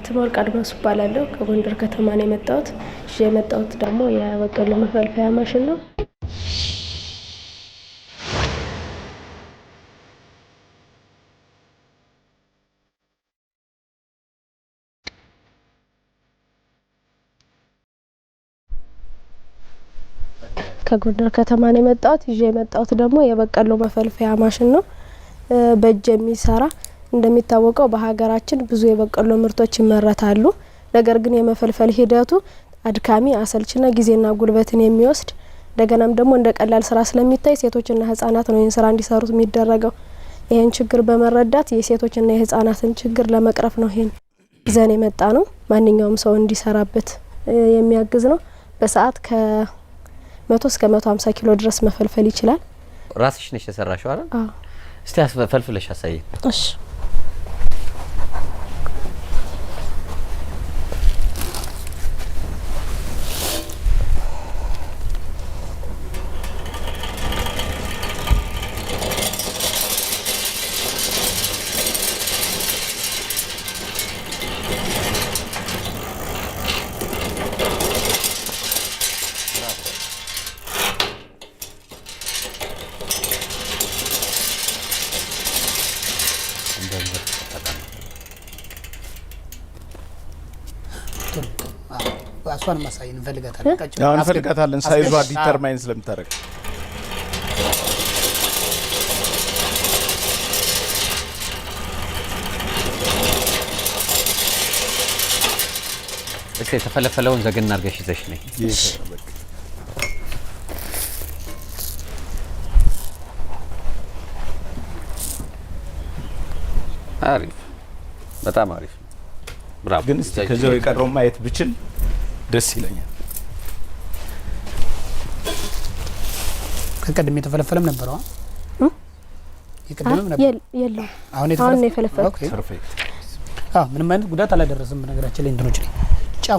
ትሞልቅ አድማሱ እባላለሁ። ከጎንደር ከተማ ነው የመጣሁት። የመጣሁት ደግሞ የበቆሎ መፈልፈያ ማሽን ነው። ከጎንደር ከተማ ነው የመጣሁት። የመጣሁት ደግሞ የበቆሎ መፈልፈያ ማሽን ነው። በእጅ የሚሰራ እንደሚታወቀው በሀገራችን ብዙ የበቆሎ ምርቶች ይመረታሉ። ነገር ግን የመፈልፈል ሂደቱ አድካሚ አሰልችና ጊዜና ጉልበትን የሚወስድ እንደገናም ደግሞ እንደ ቀላል ስራ ስለሚታይ ሴቶችና ህጻናት ነው ይህን ስራ እንዲሰሩት የሚደረገው። ይህን ችግር በመረዳት የሴቶችና የህጻናትን ችግር ለመቅረፍ ነው ይህን ይዘን የመጣ ነው። ማንኛውም ሰው እንዲሰራበት የሚያግዝ ነው። በሰዓት ከ100 እስከ 150 ኪሎ ድረስ መፈልፈል ይችላል። ራስሽ ነሽ የሰራሽው አይደል? አዎ። እስቲ ፈልፍለሽ አሳይ። እሺ። አሷን ማሳየን እንፈልጋታለን። ያው እንፈልጋታለን ሳይዟ ዲተርማይን ስለምታረግ እሺ ተፈለፈለውን ዘግና አርገሽ ይዘሽ ነይ። አሪፍ በጣም አሪፍ። ብራቮ። ግን ከዚህ የቀረው ማየት ብችል ደስ ይለኛል። ከቀደም የተፈለፈለም ነበር የቀደምም ነበር የለም። አሁን የተፈለፈለ ፐርፌክት። ምንም አይነት ጉዳት አላደረሰም። በነገራችን ላይ እንትኖች ላይ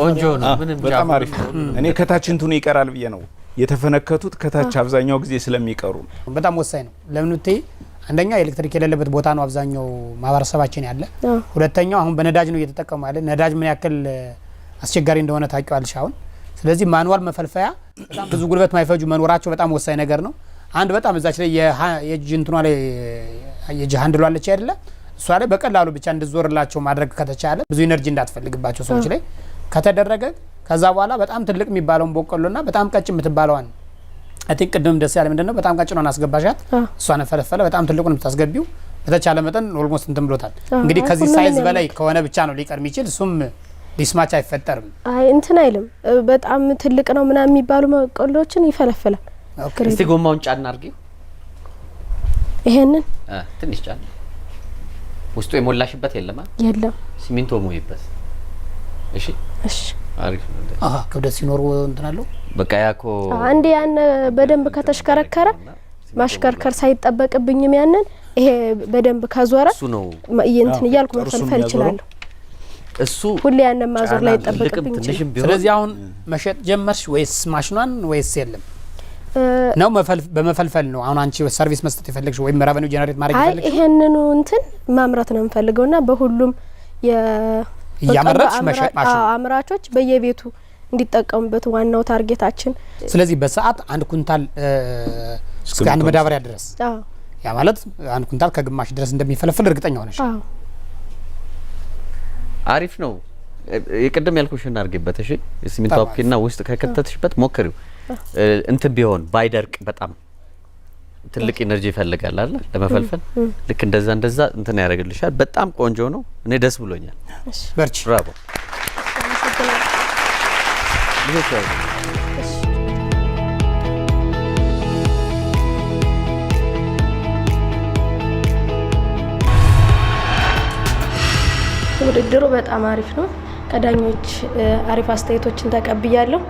ቆንጆ ነው። ምንም በጣም አሪፍ ነው። እኔ ከታች እንትኑ ይቀራል ብዬ ነው የተፈነከቱት። ከታች አብዛኛው ጊዜ ስለሚቀሩ በጣም ወሳኝ ነው። ለምን እንት አንደኛ ኤሌክትሪክ የሌለበት ቦታ ነው አብዛኛው ማህበረሰባችን ያለ። ሁለተኛው አሁን በነዳጅ ነው እየተጠቀሙ ያለ። ነዳጅ ምን ያክል አስቸጋሪ እንደሆነ ታውቂዋለሽ አሁን። ስለዚህ ማኑዋል መፈልፈያ በጣም ብዙ ጉልበት ማይፈጁ መኖራቸው በጣም ወሳኝ ነገር ነው። አንድ በጣም እዛች ላይ የእጅ እንትኗ ላይ የእጅ ሃንድሏ አለች አይደለ? እሷ ላይ በቀላሉ ብቻ እንድትዞርላቸው ማድረግ ከተቻለ ብዙ ኢነርጂ እንዳትፈልግባቸው ሰዎች ላይ ከተደረገ ከዛ በኋላ በጣም ትልቅ የሚባለውን በቆሎና በጣም ቀጭ የምትባለዋን አጥቅ ቅድም ደስ ያለ ምንድነው በጣም ቀጭኗን አስገባሻት። እሷን ፈለፈለ በጣም ትልቁን የምታስገቢው በተቻለ መጠን ኦልሞስት እንትን ብሎታል። እንግዲህ ከዚህ ሳይዝ በላይ ከሆነ ብቻ ነው ሊቀር የሚችል። እሱም ዲስማች አይፈጠርም። እንትን አይልም። በጣም ትልቅ ነው ምናምን የሚባሉ በቆሎችን ይፈለፈላል። እስቲ ጎማውን ጫና አርጊው። ይሄንን ትንሽ ጫና። ውስጡ የሞላሽበት የለም? የለም። ሲሚንቶ ሞይበት። እሺ እሺ። አሪፍ ነው። ክብደት ሲኖር እንትን አለው። በቃ ያኮ አንዴ ያን በደንብ ከተሽከረከረ ማሽከርከር ሳይጠበቅብኝም ያንን ይሄ በደንብ ከዞረ እሱ ነው እንትን እያልኩ መፈልፈል ይችላል። እሱ ሁሌ ያንን ማዞር ላይ ተጠበቅብኝ። ስለዚህ አሁን መሸጥ ጀመርሽ ወይስ ማሽኗን ወይስ የለም? ነው በመፈልፈል ነው አሁን አንቺ ሰርቪስ መስጠት ይፈልግሽ ወይ ሬቨኒው ጀነሬት ማድረግ ይፈልግሽ? አይ ይሄንኑ እንትን ማምራት ነው የምፈልገውና በሁሉም ያመረጥሽ መሸጥ ማሽን አምራቾች በየቤቱ እንዲጠቀሙበት ዋናው ታርጌታችን። ስለዚህ በሰዓት 1 ኩንታል እስከ 1 መዳበሪያ ድረስ ያ ማለት 1 ኩንታል ከግማሽ ድረስ እንደሚፈለፈል እርግጠኛ ሆነሽ? አሪፍ ነው። የቀደም ያልኩሽን አርገበት። እሺ የሲሚንቶ አፕኪና ውስጥ ከከተትሽበት ሞክሪው። እንትን ቢሆን ባይደርቅ በጣም ትልቅ ኢነርጂ ይፈልጋል አይደል ለመፈልፈል። ልክ እንደዛ እንትን ያደርግልሻል። በጣም ቆንጆ ነው። እኔ ደስ ብሎኛል። በርቺ። ብራቮ። ውድድሩ በጣም አሪፍ ነው። ከዳኞች አሪፍ አስተያየቶችን ተቀብያለሁ።